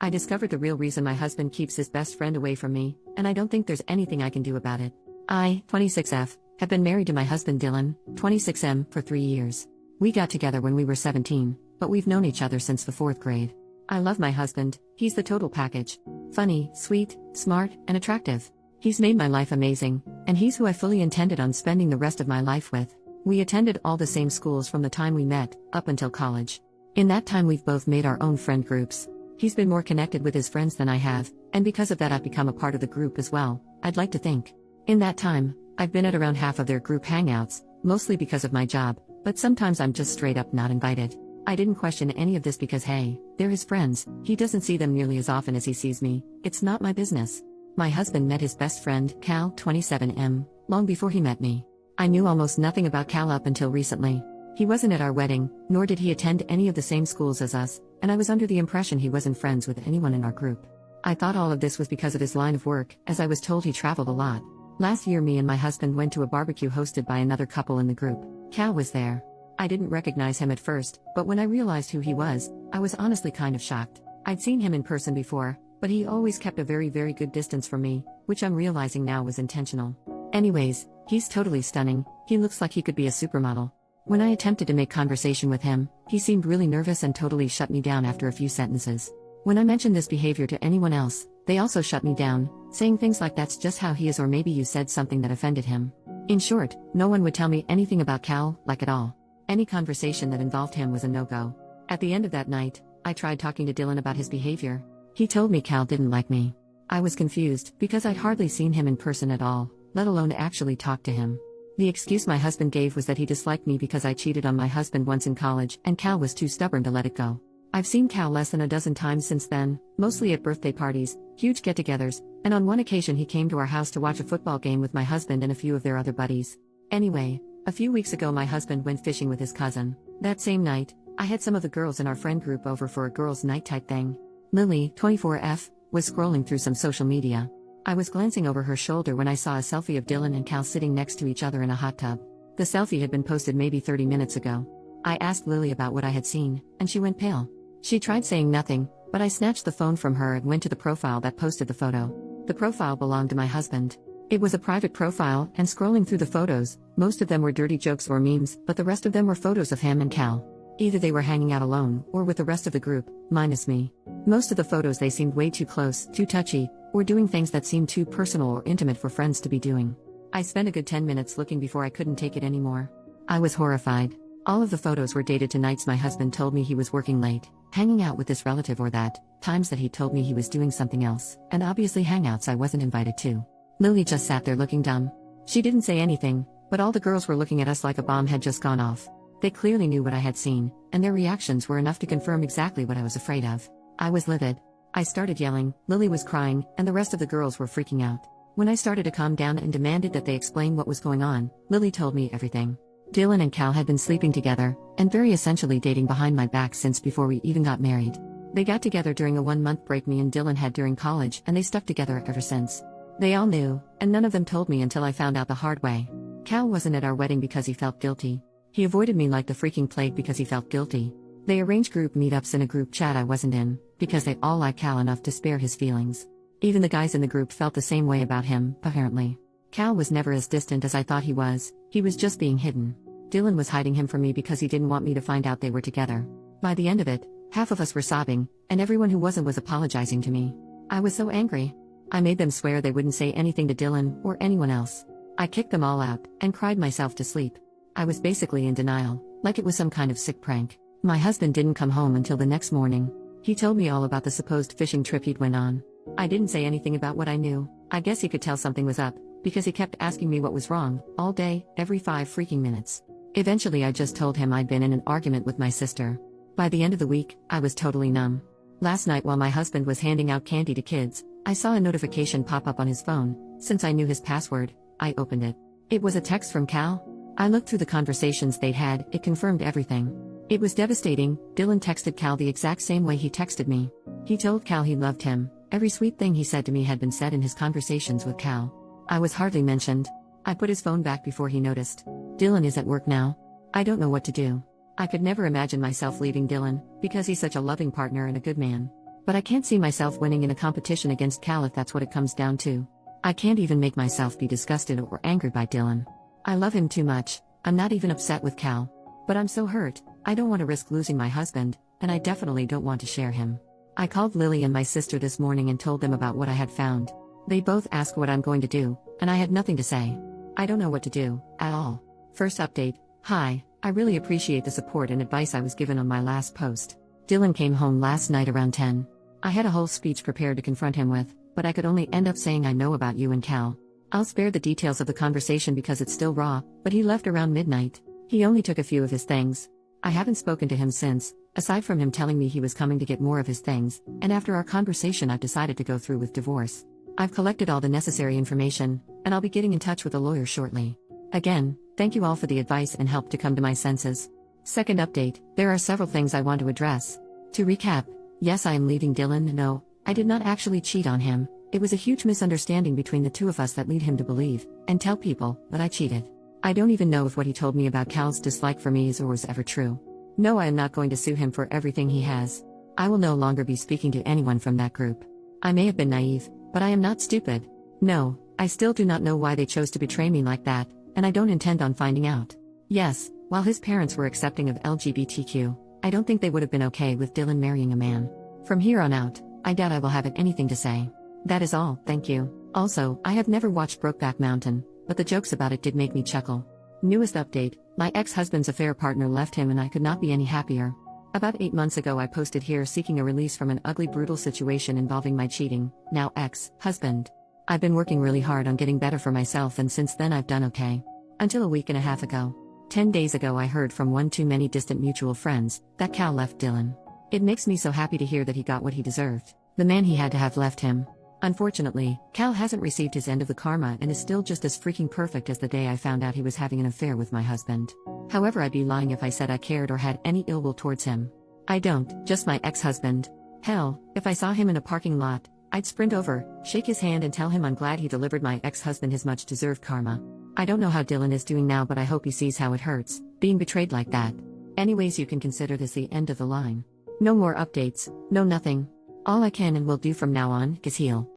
I discovered the real reason my husband keeps his best friend away from me, and I don't think there's anything I can do about it. I, 26F, have been married to my husband Dylan, 26M, for 3 years. We got together when we were 17, but we've known each other since the 4th grade. I love my husband, he's the total package. Funny, sweet, smart, and attractive. He's made my life amazing, and he's who I fully intended on spending the rest of my life with. We attended all the same schools from the time we met, up until college. In that time we've both made our own friend groups. He's been more connected with his friends than I have, and because of that I've become a part of the group as well, I'd like to think. In that time, I've been at around half of their group hangouts, mostly because of my job, but sometimes I'm just straight up not invited. I didn't question any of this because hey, they're his friends, he doesn't see them nearly as often as he sees me, it's not my business. My husband met his best friend, Cal, 27M, long before he met me. I knew almost nothing about Cal up until recently. He wasn't at our wedding, nor did he attend any of the same schools as us, and I was under the impression he wasn't friends with anyone in our group. I thought all of this was because of his line of work, as I was told he traveled a lot. Last year me and my husband went to a barbecue hosted by another couple in the group. Cal was there. I didn't recognize him at first, but when I realized who he was, I was honestly kind of shocked. I'd seen him in person before, but he always kept a very good distance from me, which I'm realizing now was intentional. Anyways, he's totally stunning, he looks like he could be a supermodel. When I attempted to make conversation with him, he seemed really nervous and totally shut me down after a few sentences. When I mentioned this behavior to anyone else, they also shut me down, saying things like that's just how he is or maybe you said something that offended him. In short, no one would tell me anything about Cal, like at all. Any conversation that involved him was a no-go. At the end of that night, I tried talking to Dylan about his behavior. He told me Cal didn't like me. I was confused, because I'd hardly seen him in person at all, let alone actually talk to him. The excuse my husband gave was that he disliked me because I cheated on my husband once in college and Cal was too stubborn to let it go. I've seen Cal less than a dozen times since then, mostly at birthday parties, huge get-togethers, and on one occasion he came to our house to watch a football game with my husband and a few of their other buddies. Anyway, a few weeks ago my husband went fishing with his cousin. That same night, I had some of the girls in our friend group over for a girls' night type thing. Lily, 24F, was scrolling through some social media. I was glancing over her shoulder when I saw a selfie of Dylan and Cal sitting next to each other in a hot tub. The selfie had been posted maybe 30 minutes ago. I asked Lily about what I had seen, and she went pale. She tried saying nothing, but I snatched the phone from her and went to the profile that posted the photo. The profile belonged to my husband. It was a private profile, and scrolling through the photos, most of them were dirty jokes or memes, but the rest of them were photos of him and Cal. Either they were hanging out alone, or with the rest of the group, minus me. Most of the photos they seemed way too close, too touchy, or doing things that seemed too personal or intimate for friends to be doing. I spent a good 10 minutes looking before I couldn't take it anymore. I was horrified. All of the photos were dated to nights my husband told me he was working late, hanging out with this relative or that, times that he told me he was doing something else, and obviously hangouts I wasn't invited to. Lily just sat there looking dumb. She didn't say anything, but all the girls were looking at us like a bomb had just gone off. They clearly knew what I had seen, and their reactions were enough to confirm exactly what I was afraid of. I was livid. I started yelling, Lily was crying, and the rest of the girls were freaking out. When I started to calm down and demanded that they explain what was going on, Lily told me everything. Dylan and Cal had been sleeping together, and very essentially dating behind my back since before we even got married. They got together during a 1-month break me and Dylan had during college, and they stuck together ever since. They all knew, and none of them told me until I found out the hard way. Cal wasn't at our wedding because he felt guilty. He avoided me like the freaking plague because he felt guilty. They arranged group meetups in a group chat I wasn't in, because they all liked Cal enough to spare his feelings. Even the guys in the group felt the same way about him, apparently. Cal was never as distant as I thought he was just being hidden. Dylan was hiding him from me because he didn't want me to find out they were together. By the end of it, half of us were sobbing, and everyone who wasn't was apologizing to me. I was so angry. I made them swear they wouldn't say anything to Dylan or anyone else. I kicked them all out, and cried myself to sleep. I was basically in denial, like it was some kind of sick prank. My husband didn't come home until the next morning. He told me all about the supposed fishing trip he'd went on. I didn't say anything about what I knew. I guess he could tell something was up, because he kept asking me what was wrong, all day, every 5 freaking minutes. Eventually I just told him I'd been in an argument with my sister. By the end of the week, I was totally numb. Last night while my husband was handing out candy to kids, I saw a notification pop up on his phone. Since I knew his password, I opened it. It was a text from Cal. I looked through the conversations they'd had, it confirmed everything. It was devastating. Dylan texted Cal the exact same way he texted me. He told Cal he loved him. Every sweet thing he said to me had been said in his conversations with Cal. I was hardly mentioned. I put his phone back before he noticed. Dylan is at work now. I don't know what to do. I could never imagine myself leaving Dylan, because he's such a loving partner and a good man. But I can't see myself winning in a competition against Cal if that's what it comes down to. I can't even make myself be disgusted or angered by Dylan. I love him too much. I'm not even upset with Cal. But I'm so hurt. I don't want to risk losing my husband, and I definitely don't want to share him. I called Lily and my sister this morning and told them about what I had found. They both asked what I'm going to do, and I had nothing to say. I don't know what to do, at all. First update. Hi, I really appreciate the support and advice I was given on my last post. Dylan came home last night around 10. I had a whole speech prepared to confront him with, but I could only end up saying I know about you and Cal. I'll spare the details of the conversation because it's still raw, but he left around midnight. He only took a few of his things. I haven't spoken to him since, aside from him telling me he was coming to get more of his things, and after our conversation I've decided to go through with divorce. I've collected all the necessary information, and I'll be getting in touch with a lawyer shortly. Again, thank you all for the advice and help to come to my senses. Second update, there are several things I want to address. To recap, yes, I am leaving Dylan. No, I did not actually cheat on him. It was a huge misunderstanding between the two of us that lead him to believe, and tell people, that I cheated. I don't even know if what he told me about Cal's dislike for me is or was ever true. No, I am not going to sue him for everything he has. I will no longer be speaking to anyone from that group. I may have been naive, but I am not stupid. No, I still do not know why they chose to betray me like that, and I don't intend on finding out. Yes, while his parents were accepting of LGBTQ, I don't think they would have been okay with Dylan marrying a man. From here on out, I doubt I will have anything to say. That is all, thank you. Also, I have never watched Brokeback Mountain, but the jokes about it did make me chuckle. Newest update, my ex-husband's affair partner left him and I could not be any happier. About 8 months ago I posted here seeking a release from an ugly brutal situation involving my cheating, now ex-husband. I've been working really hard on getting better for myself and since then I've done okay. Until a week and a half ago. 10 days ago I heard from one too many distant mutual friends, that Cal left Dylan. It makes me so happy to hear that he got what he deserved. The man he had to have left him. Unfortunately, Cal hasn't received his end of the karma and is still just as freaking perfect as the day I found out he was having an affair with my husband. However, I'd be lying if I said I cared or had any ill will towards him. I don't, just my ex-husband. Hell, if I saw him in a parking lot, I'd sprint over, shake his hand and tell him I'm glad he delivered my ex-husband his much-deserved karma. I don't know how Dylan is doing now, but I hope he sees how it hurts, being betrayed like that. Anyways, you can consider this the end of the line. No more updates, no nothing. All I can and will do from now on is heal.